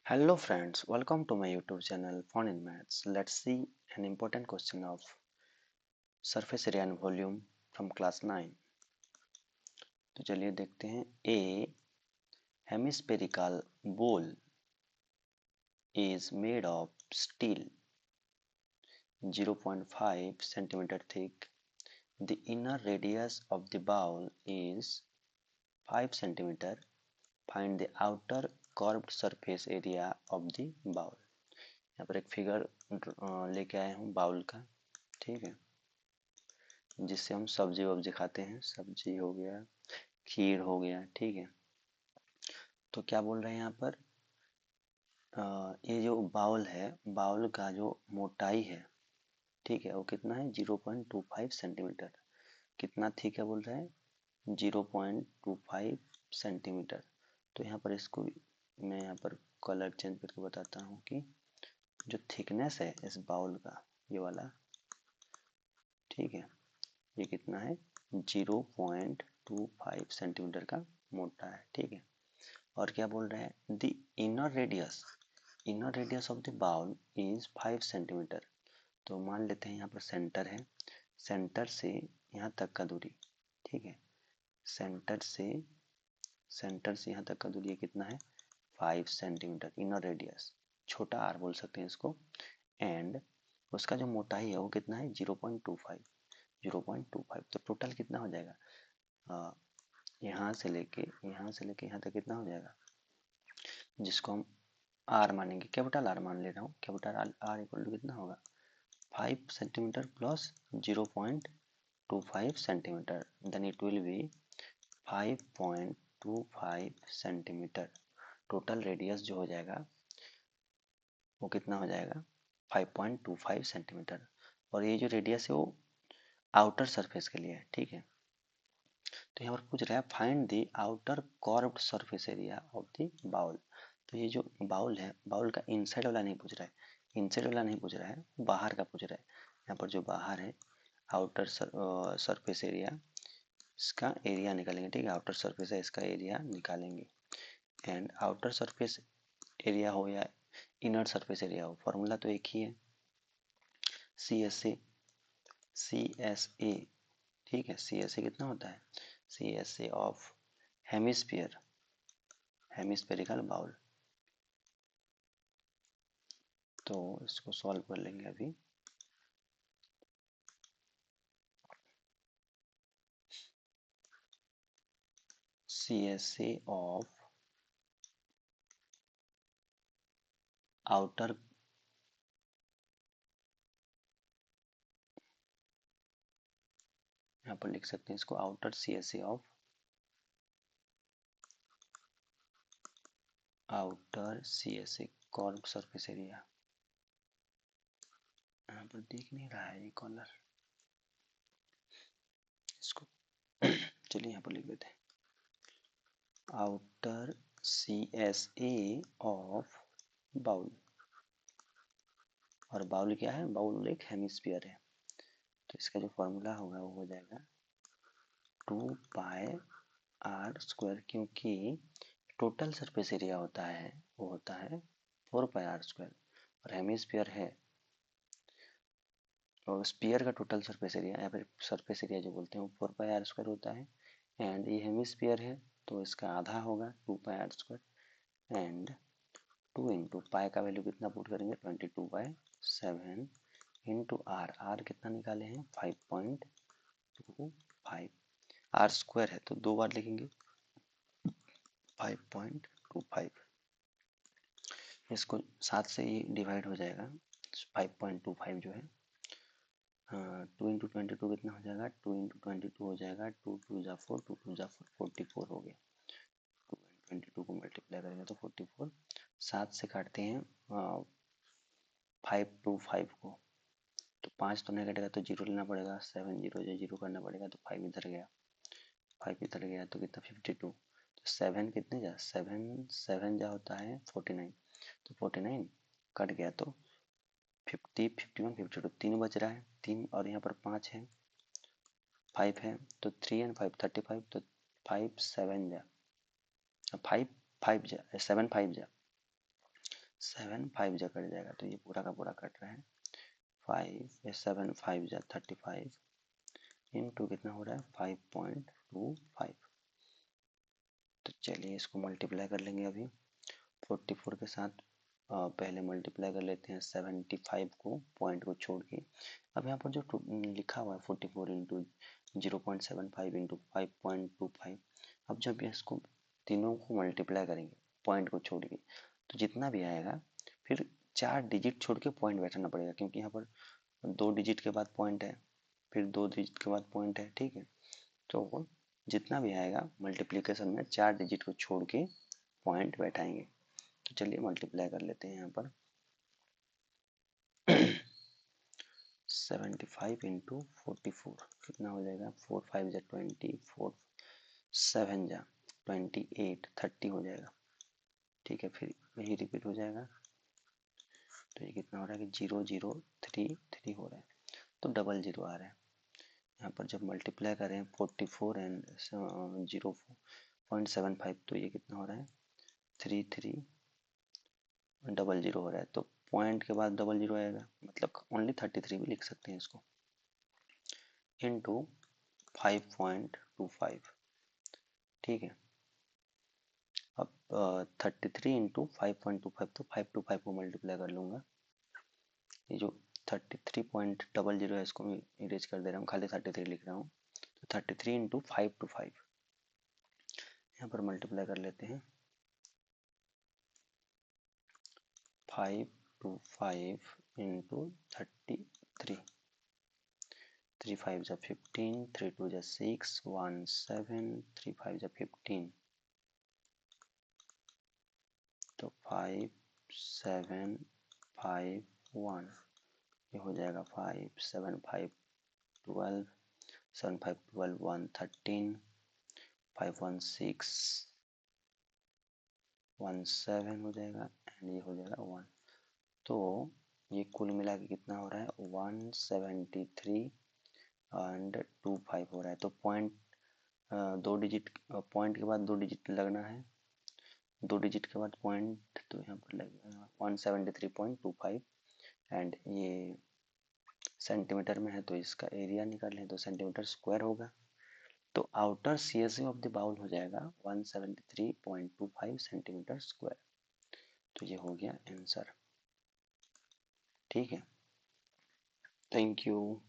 Hello friends, welcome to my YouTube channel Fun in Maths. Let's see an important question of surface area and volume from class 9. तो चलिए देखते हैं. A hemispherical bowl is made of steel 0.5 centimeter thick. The inner radius of the bowl is 5 centimeter. Find the outer curved surface area of the bowl. यहाँ पर एक figure लेके आया हूँ बाउल का. ठीक है, जिससे हम सब्जी वब्जी खाते हैं. सब्जी हो गया, खीर हो गया. ठीक है, तो क्या बोल रहे हैं यहाँ पर, ये जो बाउल है, बाउल का जो मोटाई है, ठीक है, वो कितना है 0.25 सेंटीमीटर. कितना थिक है बोल रहे हैं 0.25 सेंटीमीटर. तो यहाँ पर इसको मैं यहाँ पर कलर चेंज करके बताता हूँ कि जो थिकनेस है इस बाउल का, ये वाला, ठीक है, ये कितना है 0.25 सेंटीमीटर का मोटा है. ठीक है, और क्या बोल रहे हैं the inner radius of the bowl is 5 centimeter. तो मान लेते हैं यहाँ पर सेंटर है, सेंटर से यहाँ तक का दूरी, ठीक है, सेंटर से यहाँ तक का दूरी कितना है 5 सेंटीमीटर. इनर रेडियस, छोटा आर बोल सकते हैं इसको. एंड उसका जो मोटाई है वो कितना है 0.25. तो टोटल कितना हो जाएगा, यहाँ से लेके यहाँ तक कितना हो जाएगा, जिसको हम आर मानेंगे, कैपिटल आर मान ले रहा हूँ. कैपिटल आर इक्वल टू कितना होगा 5 centimeter plus 0.25 centimeter. Then it will be 5.25 centimeter. Total radius जो हो जाएगा वो कितना हो जाएगा 5.25 सेंटीमीटर. और ये जो रेडियस है वो आउटर सरफेस के लिए है. ठीक है, तो यहाँ पर पूछ रहा है find the outer curved surface area of the bowl. तो ये जो बाउल है, बाउल का इनसाइड वाला नहीं पूछ रहा है, इनसाइड वाला नहीं पूछ रहा है, बाहर का पूछ रहा है. यहाँ पर जो बाहर है आउटर सरफेस एरिया, इसका एरिया निकालेंगे. ठीक है, आउटर सरफेस है, इसका एरिया निकालेंगे. एंड आउटर सरफेस एरिया हो या इनर सरफेस एरिया हो, फॉर्मूला तो एक ही है, CSA. ठीक है, CSA कितना होता है, CSA ऑफ हेमिस्फेरिकल बाउल. तो इसको सॉल्व कर लेंगे अभी. CSA ऑफ आउटर यहाँ पर लिख सकते हैं इसको, outer CSA of curve surface area. यहाँ पर दिख नहीं रहा है ये कॉलर, इसको चलिए यहाँ पर लिख देते हैं. आउटर CSA ऑफ बाउल, और बाउल क्या है, बाउल एक हेमिस्फीयर है. तो इसका जो फॉर्मूला होगा वो हो जाएगा 2πr², क्योंकि टोटल सरफेस एरिया होता है वो होता है 4πr², और हेमिस्फीयर है, और स्पीयर का टोटल सरफेस एरिया या फिर सरफेस एरिया जो बोलते हैं वो 4πr² होता है. एंड ये हेमिस्फीयर है तो इसका आधा होगा 2πr². एंड 2 इंटू पाई का वैल्यू कितना पुट करेंगे 22/7 इंटू आर कितना निकाले हैं 5.25. r² है तो दो बार लिखेंगे 5.25. इसको 7 से ही डिवाइड हो जाएगा 5.25 जो है. 2 इंटू 22 कितना हो जाएगा, 2 इंटू 22 हो जाएगा 2 2 जा 4, 2 2 जा 4, 44 हो गया. 2 22 को मल्टीप्लाई करेंगे तो 44. 7 से काटते हैं 5 2 5 को, तो 5 तो नहीं कटेगा तो जीरो लेना पड़ेगा. 7 जीरो जो जीरो करना पड़ेगा तो 5 इधर गया, 5 इधर गया तो कितना 52. तो 7 कितने जा 7 जा होता है 49, तो 49 कट गया तो 50 51 52 3 बच रहा है, 3 और यहाँ पर 5 है, 5 है तो 3 एंड 5 35. तो 5 7 जा 5 5 जा 7 5 जा 7 5 जा कट जाएगा, तो ये पूरा का पूरा कट रहा है। 5 7 5 जा 35 इंटू कितना हो रहा है 5.25। तो चलिए इसको मल्टीप्लाई कर लेंगे अभी 44 के साथ। पहले मल्टीप्लाई कर लेते हैं 75 को, पॉइंट को छोड़ के। अब यहाँ पर जो लिखा हुआ है 44 इंटू 0.75 इंटू 5.25, अब जब इसको तीनों को मल्टीप्लाई करेंगे पॉइंट को छोड़ के, तो जितना भी आएगा फिर 4 डिजिट छोड़ के पॉइंट बैठाना पड़ेगा, क्योंकि यहाँ पर 2 डिजिट के बाद पॉइंट है, फिर 2 डिजिट के बाद पॉइंट है, ठीक है। तो जितना भी आएगा मल्टीप्लिकेशन में 4 डिजिट को छोड़ के पॉइंट बैठाएंगे। तो चलिए मल्टीप्लाई कर लेते हैं यहाँ पर 75 इंटू 44 कितना हो जाएगा, 4 5 जा 20, 4 7 जा 28, 30 हो जाएगा, ठीक है। फिर यही रिपीट हो जाएगा, तो ये कितना हो रहा है कि 0033 हो रहा है, तो डबल जीरो आ रहा है। यहाँ पर जब मल्टीप्लाई करें 44 एंड 0.75, तो ये कितना हो रहा है 33 डबल जीरो हो रहा है। तो पॉइंट के बाद डबल जीरो आएगा, मतलब ओनली 33 भी लिख सकते हैं इसको, इंटू 5.25, ठीक है। अब 33 इंटू 5.25, तो 525 को मल्टीप्लाई कर लूँगा। ये जो 33.00 है इसको मैं इरेज कर दे रहा हूँ, खाली 33 लिख रहा हूँ। तो 33 इंटू 525 यहाँ पर मल्टीप्लाई कर लेते हैं। 525 इंटू 33, 3 5 जा 15, 3 2 जा 6, 1 7, 3 5 जा 15, तो 5 7 5 1, ये हो जाएगा 5 7 5 12, 7 5 12 1 13, 5 1 6 1 7 हो जाएगा, एंड ये हो जाएगा 1। तो ये कुल मिला के कितना हो रहा है 173 एंड 25 हो रहा है। तो पॉइंट 2 डिजिट, पॉइंट के बाद 2 डिजिट लगना है, 2 डिजिट के बाद पॉइंट, तो यहाँ पर लगेगा 173.25, एंड ये सेंटीमीटर में है तो इसका एरिया निकालें तो सेंटीमीटर स्क्वायर होगा। तो outer CSA of the bowl हो जाएगा 173.25 सेंटीमीटर स्क्वायर। तो ये हो गया आंसर, ठीक है। Thank you.